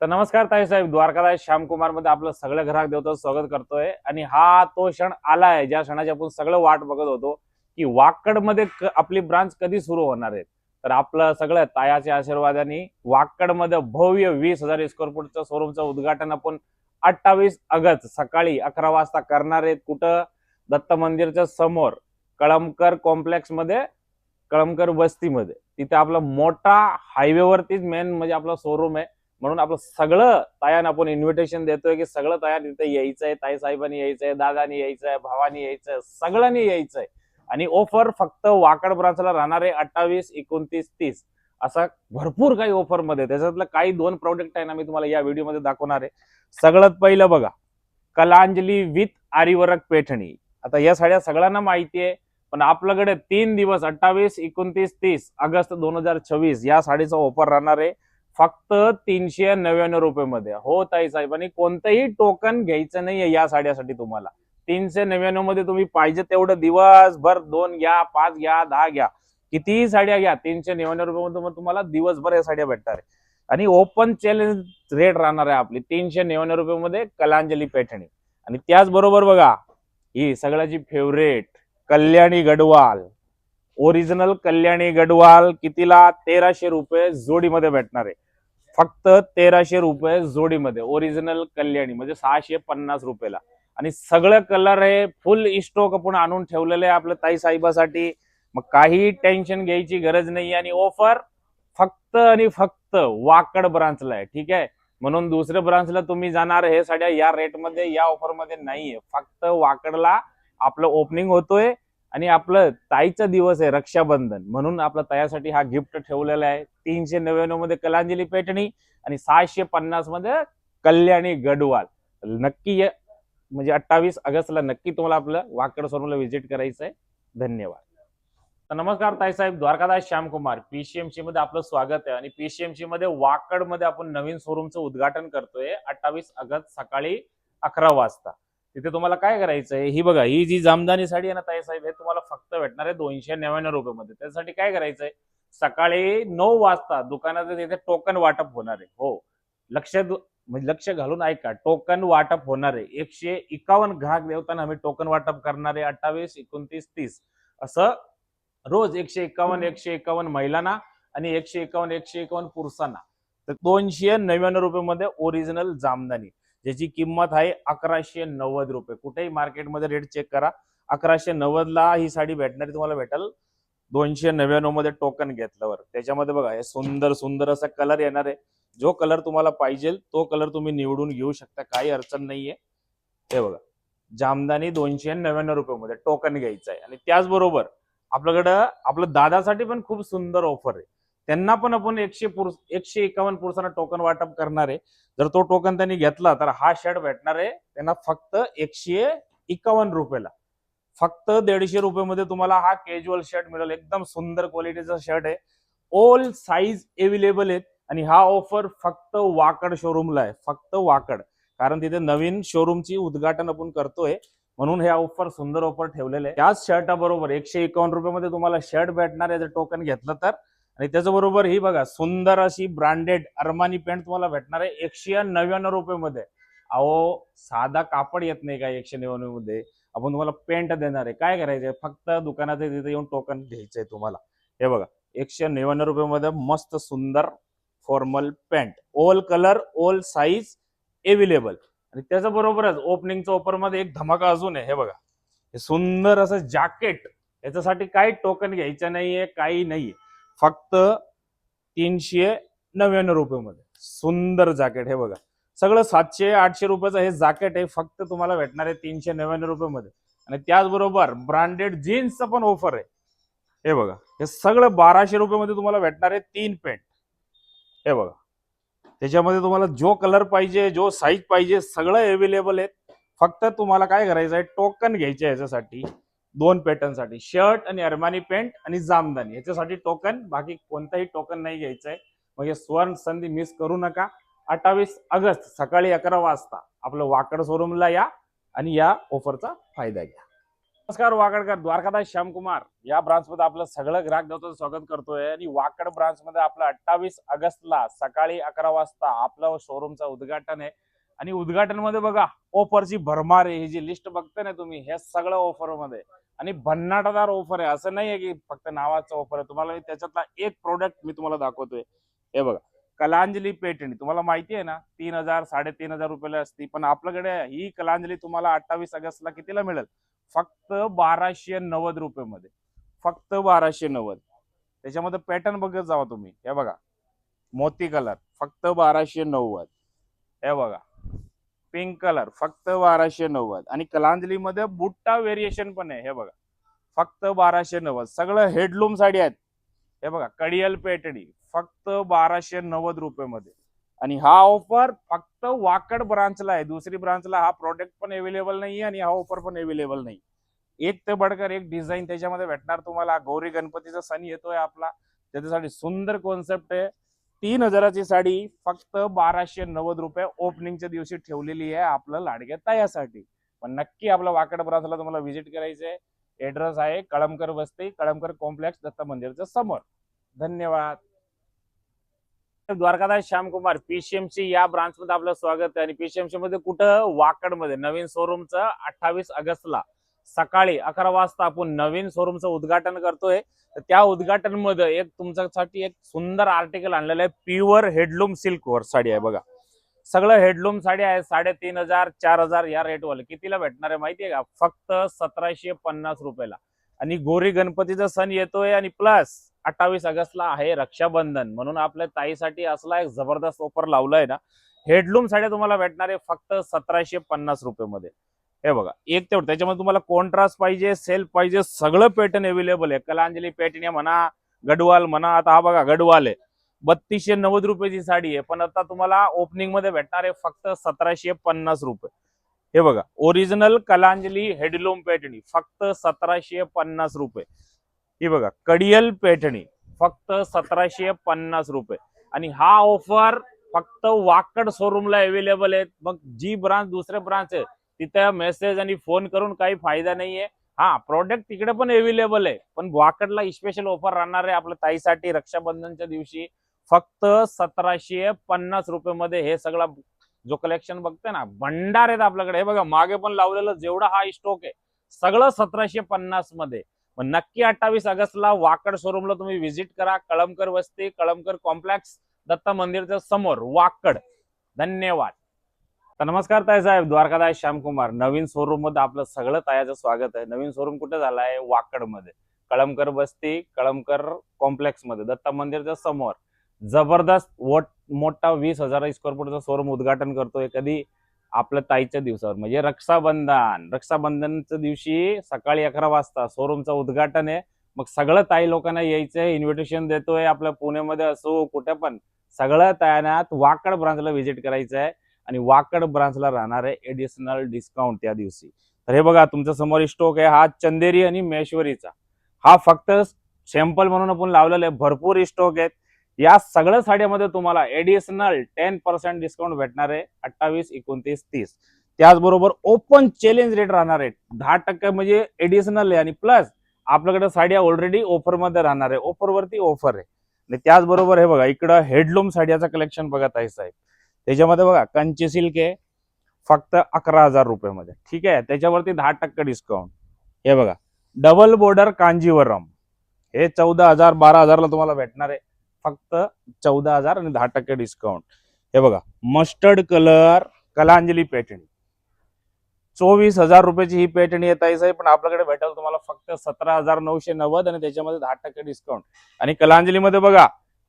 तर नमस्कार ताई साहेब, द्वारकादास श्यामकुमार मध्ये आपलं सगळं घरात देवतो स्वागत करतोय. आणि हा तो क्षण आलाय ज्या क्षणाची आपण सगळं वाट बघत होतो की वाकड मध्ये आपली ब्रांच कधी सुरू होणार आहे. तर आपलं सगळं तायाच्या आशीर्वादाने वाकड मध्ये भव्य 20,000 स्क्वेअर फूटचं शोरूमचं उद्घाटन आपण 28 ऑगस्ट सकाळी 11 वाजता करणार आहेत. कुठं? दत्त मंदिरच्या समोर कळमकर कॉम्प्लेक्स मध्ये, कळमकर वस्तीमध्ये. तिथे आपला मोठा हायवेवरतीच मेन म्हणजे आपला शोरूम आहे. म्हणून आपलं सगळं तायान आपण इन्व्हिटेशन देतोय की सगळं तायान तिथे यायचंय, ताई साहेबांनी यायचंय, दादानी यायचंय, भावानी यायचंय, सगळ्यांनी यायचंय. आणि ऑफर फक्त वाकड ब्रांचला राहणार आहे 28, 29, 30 असा भरपूर काही ऑफर मध्ये. त्याच्यातलं काही 2 प्रोडक्ट आहे ना, मी तुम्हाला या व्हिडिओमध्ये दाखवणार आहे. सगळ्यात पहिलं बघा, कलांजली विथ आरीवर्क पैठणी. आता या साड्या सगळ्यांना माहिती आहे, पण आपल्याकडे 3 दिवस 28, 29, 30 ऑगस्ट 2026 या साडीचा ऑफर राहणार आहे फक्त 399 रुपये मध्ये. हो ताई साहेब, आणि कोणतंही टोकन घ्यायचं नाहीये या साड्यासाठी. तुम्हाला 399 मध्ये तुम्ही पाहिजे तेवढं दिवसभर 2 घ्या, 5 घ्या, 10 घ्या, कितीही साड्या घ्या, 399 रुपये मध्ये तुम्हाला दिवसभर या साड्या भेटणार आहे. आणि ओपन चॅलेंज रेट राहणार आहे आपली 399 रुपये मध्ये कलांजली पैठणी. आणि त्याचबरोबर बघा, ही सगळ्याची फेवरेट कल्याणी गडवाल, ओरिजिनल कल्याणी गडवाल कितीला? 1300 रुपये जोडीमध्ये भेटणार आहे. फक्त 1300 रुपये जोडीमध्ये ओरिजिनल कल्याणी, म्हणजे 650 रुपयाला. आणि सगळं कलर आहे फुल स्टॉक आपण आणून ठेवलेलं आहे आपल्या ताई साहेबासाठी. मग काही टेन्शन घ्यायची गरज नाही. आणि ऑफर फक्त आणि फक्त वाकड ब्रांचला आहे, ठीक आहे. म्हणून दुसऱ्या ब्रांचला तुम्ही जाणार हे साड्या या रेटमध्ये, या ऑफर मध्ये नाहीये. फक्त वाकडला आपलं ओपनिंग होतोय आणि आपलं ताईचा दिवस आहे रक्षाबंधन, म्हणून आपल्या तायासाठी हा गिफ्ट ठेवलेला आहे. 399 मध्ये कलांजली पैठणी आणि 650 मध्ये कल्याणी गडवाल. नक्की म्हणजे 28 ऑगस्टला नक्की तुम्हाला आपलं वाकड शोरूमला व्हिजिट करायचं आहे. धन्यवाद. तर नमस्कार ताई साहेब, द्वारकादास श्यामकुमार, पीसीएमसी मध्ये आपलं स्वागत आहे. आणि पीसीएमसी मध्ये वाकड मध्ये आपण नवीन शोरूमचं उद्घाटन करतोय 28 ऑगस्ट सकाळी 11 वाजता. तिथे तुम्हाला काय करायचंय, ही बघा, ही जी जामदानी साडी आहे ना ताई साहेब, हे तुम्हाला फक्त भेटणार आहे 299 रुपये मध्ये. त्यासाठी काय करायचंय, सकाळी 9 वाजता दुकानात तिथे टोकन वाटप होणार आहे. हो, म्हणजे लक्ष घालून ऐका, टोकन वाटप होणार आहे. 151 ग्राहक देवताना आम्ही टोकन वाटप करणार आहे 28, 29, 30 असं. रोज 151 महिलांना आणि 151 पुरुषांना. तर 299 रुपये मध्ये ओरिजिनल जामदानी, ज्याची किंमत आहे 1190 रुपये. कुठेही मार्केटमध्ये रेट चेक करा, 1190 ला ही साडी भेटणारी तुम्हाला भेटेल 299 मध्ये टोकन घेतल्यावर. त्याच्यामध्ये बघा, हे सुंदर सुंदर असा कलर येणार आहे. जो कलर तुम्हाला पाहिजे तो कलर तुम्ही निवडून घेऊ शकता, काही अडचण नाहीये. हे बघा, जामदानी 299 रुपये मध्ये टोकन घ्यायचं आहे. आणि त्याचबरोबर आपल्याकडं आपलं दादासाठी पण खूप सुंदर ऑफर आहे. त्यांना पण आपण 151 पुरुषांना टोकन वाटप करणार आहे. जर तो टोकन त्यांनी घेतला तर हा शर्ट भेटणार आहे त्यांना फक्त 151 रुपयाला. फक्त 150 रुपये मध्ये तुम्हाला हा कॅज्युअल शर्ट मिळेल. एकदम सुंदर क्वालिटीचा शर्ट आहे, ऑल साईज अवेलेबल आहेत. आणि हा ऑफर फक्त वाकड शोरूमला आहे, फक्त वाकड. कारण तिथे नवीन शोरूमची उद्घाटन आपण करतोय, म्हणून हे ऑफर, सुंदर ऑफर ठेवलेले आहे. त्याच शर्टाबरोबर 151 रुपये मध्ये तुम्हाला शर्ट भेटणार आहे जर टोकन घेतलं तर. आणि त्याच्याबरोबर ही बघा, सुंदर अशी ब्रँडेड अरमानी पॅन्ट तुम्हाला भेटणार आहे 199 रुपये मध्ये. अहो, साधा कापड येत नाही का 199 मध्ये, आपण तुम्हाला पेंट देणार आहे. काय करायचंय, फक्त दुकानात तिथे येऊन टोकन घ्यायचंय तुम्हाला. हे बघा, 199 रुपये मध्ये मस्त सुंदर formal pant, all colour, all size available. आणि त्याच्याबरोबरच ओपनिंगचं ऑफर मध्ये एक धमाका अजून आहे. हे बघा, हे सुंदर असं जॅकेट. याच्यासाठी काही टोकन घ्यायचं नाहीये, काही नाहीये. फक्त 399 रुपये मध्ये सुंदर जॅकेट. हे बघा, सगळं 700-800 रुपयाचं हे जॅकेट आहे, फक्त तुम्हाला भेटणार आहे 399 रुपये मध्ये. आणि त्याचबरोबर ब्रँडेड जीन्सचं पण ऑफर आहे. हे बघा, हे सगळं 1200 रुपये मध्ये तुम्हाला भेटणार आहे 3 पॅन्ट. हे बघा, त्याच्यामध्ये तुम्हाला जो कलर पाहिजे, जो साईज पाहिजे, सगळं अवेलेबल आहे. फक्त तुम्हाला काय करायचं आहे, टोकन घ्यायचे याच्यासाठी. 2 पॅटर्न साठी शर्ट आणि अरमानी पॅन्ट आणि जामदानी, याच्यासाठी टोकन, बाकी कोणताही टोकन नाही घ्यायचं आहे. मग हे स्वर्ण संधी मिस करू नका. 28 ऑगस्ट सकाळी 11 वाजता आपलं वाकड शोरूमला या आणि या ऑफरचा फायदा घ्या. नमस्कार वाकडकर, द्वारकादास श्यामकुमार या ब्रांच मध्ये आपलं सगळं ग्राहक देवताचं स्वागत करतोय. आणि वाकड ब्रांच मध्ये आपलं 28 ऑगस्टला सकाळी 11 वाजता आपलं शोरूमचं उद्घाटन आहे. आणि उद्घाटन मध्ये बघा ऑफरची भरमार आहे. ही जी लिस्ट बघते ना तुम्ही, हे सगळं ऑफर मध्ये आणि भन्नाटदार ऑफर आहे. असं नाहीये की फक्त नावाचं ऑफर आहे. तुम्हाला त्याच्यातला एक प्रोडक्ट मी तुम्हाला दाखवतोय. हे बघा, कलांजली पेटणी तुम्हाला माहिती आहे ना, 3,000 3,500 रुपयाला असती. पण आपल्याकडे ही कलांजली तुम्हाला 28 ऑगस्टला कितीला मिळेल? फक्त 1290 रुपये मध्ये. फक्त 1290. त्याच्यामध्ये पॅटर्न बघत जावा तुम्ही. हे बघा, मोती कलर फक्त 1290. हे बघा, पिंक कलर फक्त 1290. आणि कलांजली मध्ये बुट्टा व्हेरिएशन पण आहे. हे बघा, फक्त 1290. सगळं हेडलूम साडी आहेत. हे बघा, कडियल पेटडी फक्त 1290 रुपये मध्ये. आणि हा ऑफर फक्त वाकड ब्रांचला आहे. दुसरी ब्रांचला हा प्रोडक्ट पण अवेलेबल नाही आणि हा ऑफर पण अवेलेबल नाही. एक ते बडकर एक डिझाईन त्याच्यामध्ये भेटणार तुम्हाला. गौरी गणपतीचा सण येतोय आपला, त्याच्यासाठी सुंदर कॉन्सेप्ट आहे. 3,000ची साडी फक्त 1290 रुपये ओपनिंगच्या दिवशी ठेवलेली आहे आपलं लाडक्या तायासाठी. पण नक्की आपलं वाकड ब्रांचला तुम्हाला व्हिजिट करायचंय. ऍड्रेस आहे कळमकर वस्ती, कळमकर कॉम्प्लेक्स, दत्त मंदिरच्या समोर. धन्यवाद. द्वारकादास श्यामकुमार, पीसीएमसी या ब्रांच मध्ये आपलं स्वागत आहे. आणि पीसीएमसी मध्ये कुठं? वाकड मध्ये नवीन शोरूमचं 28 ऑगस्टला सकाळी 11 वाजता आपण नवीन शोरूमचं उद्घाटन करतोय. तर त्या उद्घाटन मध्ये एक तुमच्यासाठी एक सुंदर आर्टिकल आणलेलं आहे. प्युअर हेडलूम सिल्क वर साडी आहे बघा. सगळं हेडलूम साडी आहे. 3,500 4,000 या रेट वाले. कितीला भेटणार आहे माहितीये का? फक्त 1,750 रुपयाला. आणि गौरी गणपतीचा सण येतोय आणि प्लस 28 ऑगस्टला आहे रक्षाबंधन, म्हणून आपल्या ताईसाठी असला एक जबरदस्त ऑफर लावलाय ना. हेडलूम साड्या तुम्हाला भेटणार आहे फक्त 1,750 रुपये मध्ये. हे बघा, एक तेवढं त्याच्यामध्ये तुम्हाला कॉन्ट्रास्ट पाहिजे, सेल्फ पाहिजे, सगळं पॅटर्न अवेलेबल आहे. कलांजली पॅटर्न म्हणा, गडवाल म्हणा. आता हा बघा गडवाल आहे, 3,290 रुपयाची साडी आहे. पण आता तुम्हाला ओपनिंग मध्ये भेटणार आहे फक्त 1,750 रुपये. हे बघा, ओरिजिनल कलांजली हेडलूम पॅटर्नी फक्त 1,750 रुपये. ही बघा, कडियल पॅटर्नी फक्त 1,750 रुपये. आणि हा ऑफर फक्त वाकड शोरूमला अवेलेबल आहे. मग जी ब्रांच दुसरे ब्रांच आहे तिथे मेसेज आणि फोन करून काही फायदा नाहीये. हा, प्रोडक्ट तिकडे पण अवेलेबल आहे, पण वाकडला स्पेशल ऑफर राहणार आहे आपल्या ताईसाठी रक्षाबंधनच्या दिवशी. फक्त 1,750 रुपये मध्ये हे सगळं जो कलेक्शन बघते ना, भंडार आहेत आपल्याकडे. हे बघा, मागे पण लावलेलं जेवढा हा स्टॉक आहे सगळं 1,750 मध्ये. मग नक्की 28 ऑगस्टला वाकड शोरूमला तुम्ही व्हिजिट करा. कळमकर वस्ती, कळमकर कॉम्प्लेक्स, दत्त मंदिरच्या समोर, वाकड. धन्यवाद. तर नमस्कार ताई साहेब, द्वारकादास श्यामकुमार. नवीन शोरूम मध्ये आपलं सगळं तायाचं स्वागत आहे. नवीन शोरूम कुठे झालं आहे? वाकड मध्ये, कळमकर वस्ती, कळमकर कॉम्प्लेक्स मध्ये, दत्त मंदिरच्या समोर. जबरदस्त मोठा 20,000 स्क्वेअर फुटचा शोरूम उद्घाटन करतोय. कधी? आपल्या ताईच्या दिवसावर, म्हणजे रक्षाबंधनच्या दिवशी सकाळी 11 वाजता शोरूमचं उद्घाटन आहे. मग सगळं ताई लोकांना यायचंय, इन्व्हिटेशन देतोय. आपल्या पुण्यामध्ये असो कुठे पण, सगळं तायनात वाकड ब्रांचला व्हिजिट करायचं आहे. आणि वाकड ब्रांचला राहणार आहे एडिशनल डिस्काउंट त्या दिवशी. तर हे बघा, तुमच्या समोर स्टॉक आहे हा चंदेरी आणि महेश्वरीचा. हा फक्त सॅम्पल म्हणून आपण लावलेला आहे. भरपूर स्टॉक आहेत. या सगळ्या साड्यामध्ये तुम्हाला एडिशनल 10% डिस्काउंट भेटणार आहे 28, 29, 30. त्याचबरोबर ओपन चॅलेंज रेट राहणार आहे 10% म्हणजे एडिशनल आहे. आणि प्लस आपल्याकडे साड्या ऑलरेडी ऑफर मध्ये राहणार आहे. ऑफरवरती ऑफर आहे. आणि त्याचबरोबर हे बघा, इकडं हेडलूम साड्याचं कलेक्शन बघत आहे साहेब. त्याच्यामध्ये बघा, कंची सिल्क आहे फक्त 11,000 रुपयामध्ये. ठीक आहे, त्याच्यावरती 10% डिस्काउंट. हे बघा, डबल बॉर्डर कांजीवरम, हे 14,000 12,000ला तुम्हाला भेटणार आहे. फक्त 14,000 आणि 10% डिस्काउंट. हे बघा, मस्टर्ड कलर कलांजली पॅटर्नी, 24,000 रुपयाची ही पॅटर्नी येत आहे साहेब. पण आपल्याकडे भेटेल तुम्हाला फक्त 17,990 आणि त्याच्यामध्ये 10% डिस्काउंट. आणि कलांजली मध्ये बघा,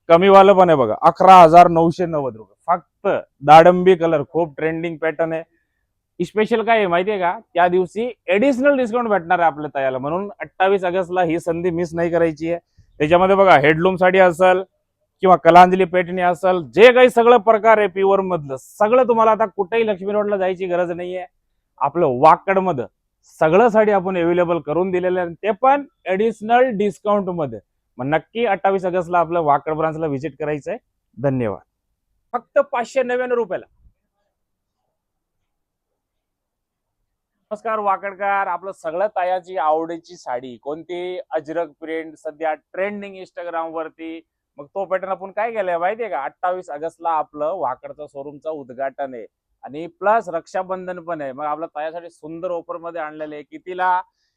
कमी वालं पण आहे बघा, 11,990 रुपये. फक्त दाडंबी कलर, खूप ट्रेंडिंग पॅटर्न आहे. स्पेशल काय आहे माहितीये का? त्या दिवशी एडिशनल डिस्काउंट भेटणार आहे आपल्या तयाला, म्हणून 28 ऑगस्टला ही संधी मिस नाही करायची आहे. त्याच्यामध्ये बघा, हेडलूम साडी असेल किंवा कलांजली पेटणी असेल, जे काही सगळं प्रकार आहे प्युअर मधलं सगळं तुम्हाला. आता कुठेही लक्ष्मी रोडला जायची गरज नाहीये. आपलं वाकड मध्ये सगळं साडी आपण अवेलेबल करून दिलेलं आहे, ते पण एडिशनल डिस्काउंट मध्ये. मग नक्की 28 ऑगस्टला आपलं वाकड ब्रांचला व्हिजिट करायचंय. धन्यवाद. फक्त 599 रुपयाला. नमस्कार वाकडकार. आपलं सगळं तायाची आवडीची साडी कोणती, अजरक प्रिंट सध्या ट्रेंडिंग इंस्टाग्राम वरती. मग तो पॅटर्न आपण काय केलंय माहितीये का, 28 ऑगस्टला आपलं वाकडचं शोरूमचं उद्घाटन आहे आणि प्लस रक्षाबंधन पण आहे. मग आपल्या तायासाठी सुंदर ऑफर मध्ये आणलेले आहे. कितीला?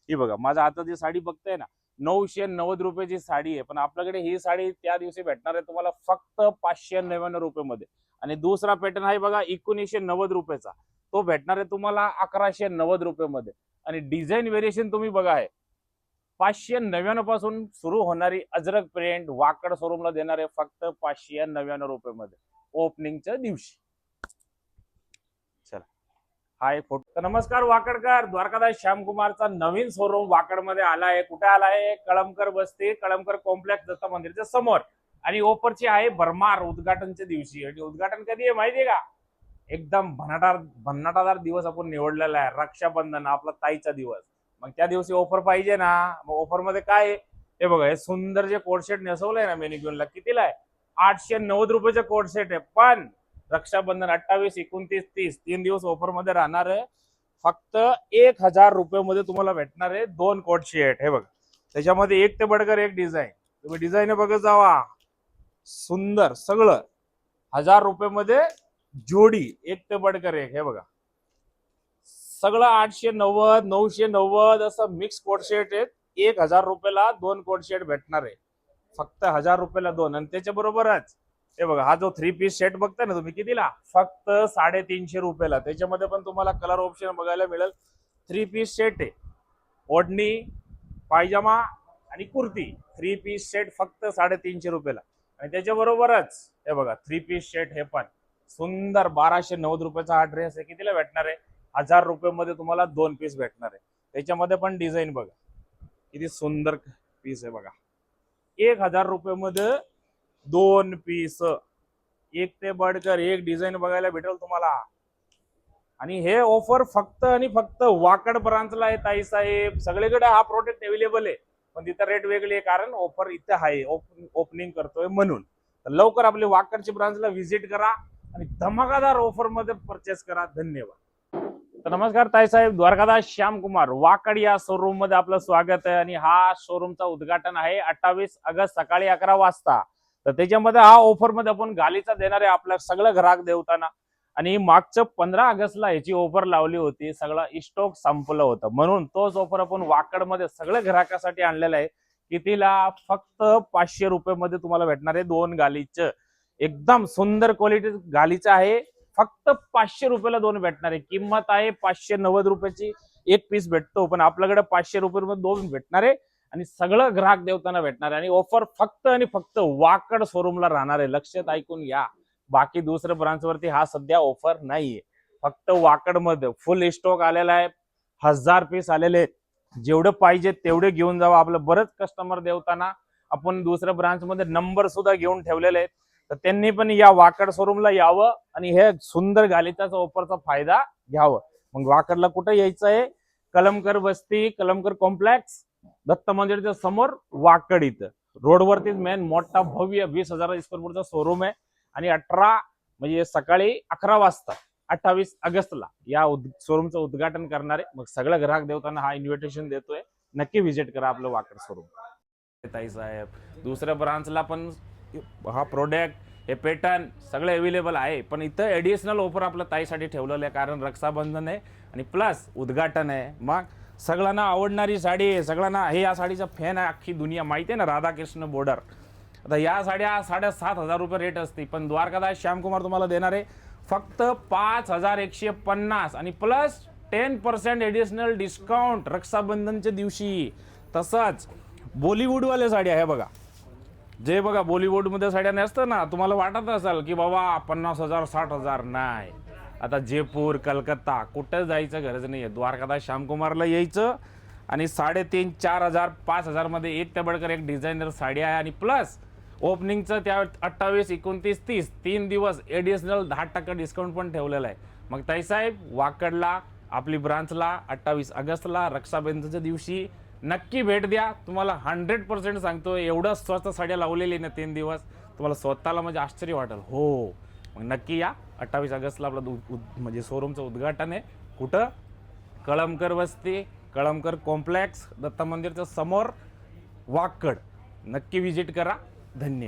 ही बघा, माझ्या हातात जी साडी बघताय ना, 990 रुपयाची साडी आहे. पण आपल्याकडे ही साडी त्या दिवशी भेटणार आहे तुम्हाला फक्त 599 रुपये मध्ये. आणि दुसरा पॅटर्न आहे बघा 1990 रुपयाचा, तो भेटणार आहे तुम्हाला 1190 रुपये मध्ये. आणि डिझाईन व्हेरिएशन तुम्ही बघा आहे 599 पासून सुरू होणारी अजरक प्रिंट वाकड शोरूमला देणार आहे फक्त 599 रुपये मध्ये ओपनिंगच्या दिवशी. चला, हा एक फोटो. तर नमस्कार वाकडकर, द्वारकादास श्यामकुमारचा नवीन शोरूम वाकड मध्ये आला आहे. कुठे आला आहे? कळमकर बस्ती, कळमकर कॉम्प्लेक्स दत्त मंदिरच्या समोर. आणि ऑफरची आहे भरमार उद्घाटनच्या दिवशी. आणि उद्घाटन कधी आहे माहितीये का? एकदम भन्नाटादार दिवस आपण निवडलेला आहे, रक्षाबंधन, आपला ताईचा दिवस. मग त्या दिवशी ऑफर पाहिजे ना. मग ऑफर मध्ये काय आहे हे बघा, हे सुंदर जे कोट सेट नेसवलंय ना मेनिक्यूनला, कितीला आहे? 890 रुपयाचे कोट सेट आहे. पण रक्षाबंधन 28, 29, 30 तीन दिवस ऑफर मध्ये राहणार आहे. फक्त 1000 रुपये मध्ये तुम्हाला भेटणार आहे 2 कोट सेट. हे बघा, त्याच्यामध्ये एक ते बडकर एक डिझाईन. तुम्ही डिझाईन बघत जावा, सुंदर सगळं. 1000 रुपये मध्ये जोडी, एक ते बडकर एक. हे बघा, सगळं 890, 990 असं मिक्स कोट सेट आहेत. 1000 रुपयाला 2 कोट सेट भेटणार आहे. फक्त 1000 रुपयाला 2. आणि त्याच्या बरोबरच हे बघा, हा जो 3 पीस सेट बघताय ना तुम्ही, कितीला? फक्त 350 रुपयाला. त्याच्यामध्ये पण तुम्हाला कलर ऑप्शन बघायला मिळेल. 3 पीस सेट आहे, ओढणी, पायजामा आणि कुर्ती. 3 पीस सेट फक्त 350 रुपयाला. आणि त्याच्या बरोबरच हे बघा 3 पीस सेट, हे पण सुंदर 1290 रुपयाचा हा ड्रेस आहे. कितीला भेटणार आहे? 1000 रुपये मध्ये तुम्हाला 2 पीस भेटणार आहे. त्याच्यामध्ये पण डिझाईन बघा, किती सुंदर पीस आहे बघा. 1000 रुपये मध्ये 2 पीस, एक ते बडकर एक डिझाईन बघायला भेटेल तुम्हाला. आणि हे ऑफर फक्त आणि फक्त वाकड ब्रांचला आहे ताई साहेब. सगळीकडे हा प्रोडक्ट अवेलेबल आहे, पण तिथं रेट वेगळी आहे, कारण ऑफर इथं आहे, ओपनिंग करतोय म्हणून. तर लवकर आपली वाकडची ब्रांचला व्हिजिट करा आणि धमाकादार ऑफर मध्ये परचेस करा. धन्यवाद. तर नमस्कार ताई साहेब, द्वारकादास श्यामकुमार वाकड या शोरूम मध्ये आपलं स्वागत आहे. आणि हा शोरूमचा उद्घाटन आहे 28 ऑगस्ट सकाळी 11 वाजता. तर त्याच्यामध्ये हा ऑफर मध्ये आपण गालीचा देणार आहे आपल्या सगळं ग्राहक देवताना. आणि मागचं 15 ऑगस्टला याची ऑफर लावली होती, सगळं स्टॉक संपलं होतं, म्हणून तोच ऑफर आपण वाकड मध्ये सगळ्या ग्राहकासाठी आणलेला आहे. कितीला? फक्त 500 रुपये मध्ये तुम्हाला भेटणार आहे 2 गालीचं. एकदम सुंदर क्वालिटी गालीचं आहे. फक्त 500 रुपयाला 2 भेटणार आहे. किंमत आहे 590 रुपयाची, एक पीस भेटतो, पण आपल्याकडे 500 रुपये 2 भेटणार आहे. आणि सगळं ग्राहक देवताना भेटणार आहे. आणि ऑफर फक्त आणि फक्त वाकड शोरूमला राहणार आहे. लक्षात ऐकून घ्या, बाकी दुसऱ्या ब्रांच वरती हा सध्या ऑफर नाहीये. फक्त वाकड मध्ये फुल स्टॉक आलेला आहे. 1000 पीस आलेले आहेत. जेवढे पाहिजे तेवढे घेऊन जावा. आपलं बरेच कस्टमर देवताना आपण दुसऱ्या ब्रांच मध्ये नंबर सुद्धा घेऊन ठेवलेले आहेत. तर त्यांनी पण या वाकड शोरूमला यावं आणि हे सुंदर गालीचा ऑफरचा फायदा घ्यावं. मग वाकडला कुठे यायचं आहे? कलमकर बस्ती, कलमकर कॉम्प्लेक्स दत्त मंदिरच्या समोर वाकड. इथं रोडवरतीच मेन मोठा भव्य 20,000 स्क्वेअर फूटचा शोरूम आहे. आणि 18 म्हणजे सकाळी 11 वाजता 28 ऑगस्टला या शोरूमचं उद्घाटन करणार आहे. मग सगळं ग्राहक देवताना हा इन्व्हिटेशन देतोय, नक्की व्हिजिट करा आपलं वाकड शोरूम. ताई साहेब, दुसऱ्या ब्रांचला पण हा प्रोडक्ट, हे पॅटर्न सगळे अवेलेबल आहे, पण इथं एडिशनल ऑफर आपल्या ताईसाठी ठेवलेलं आहे, कारण रक्षाबंधन आहे आणि प्लस उद्घाटन आहे. मग सगळ्यांना आवडणारी साडी आहे, सगळ्यांना हे या साडीचा फॅन आहे अख्खी दुनिया, माहिती आहे ना, राधाकृष्ण बॉर्डर. आता या साड्या 7,500 रुपये रेट असते, पण द्वारकादास श्यामकुमार तुम्हाला देणार आहे फक्त 5150 आणि प्लस 10% एडिशनल डिस्काउंट रक्षाबंधनच्या दिवशी. तसंच बॉलिवूडवाले साड्या आहे बघा, जे बघा बॉलिवूडमध्ये साड्या नसतं ना, तुम्हाला वाटत असेल की बाबा 50,000 60,000, नाही. आता जयपूर, कलकत्ता कुठं जायचं गरज नाही आहे. द्वारकादास श्यामकुमारला यायचं आणि 3,500 4,000 5,000 मध्ये एक त्याबडकर एक डिझायनर साडी आहे. आणि प्लस ओपनिंगचं त्या 28 29 30 तीन दिवस एडिशनल 10% डिस्काउंट पण ठेवलेला आहे. मग ताई साहेब, वाकडला आपली ब्रांचला 28 ऑगस्टला रक्षाबंधनच्या दिवशी नक्की भेट द्या. तुम्हाला 100% सांगतो, एवढं स्वस्त साड्या लावलेली ना 3 दिवस, तुम्हाला स्वतःला म्हणजे आश्चर्य वाटेल. हो, मग नक्की या. 28 ऑगस्टला आपलं म्हणजे शोरूमचं उद्घाटन आहे. कुठं? कळमकर वस्ती, कळमकर कॉम्प्लेक्स, दत्त मंदिरच्या समोर, वाकड. नक्की विजिट करा. धन्यवाद.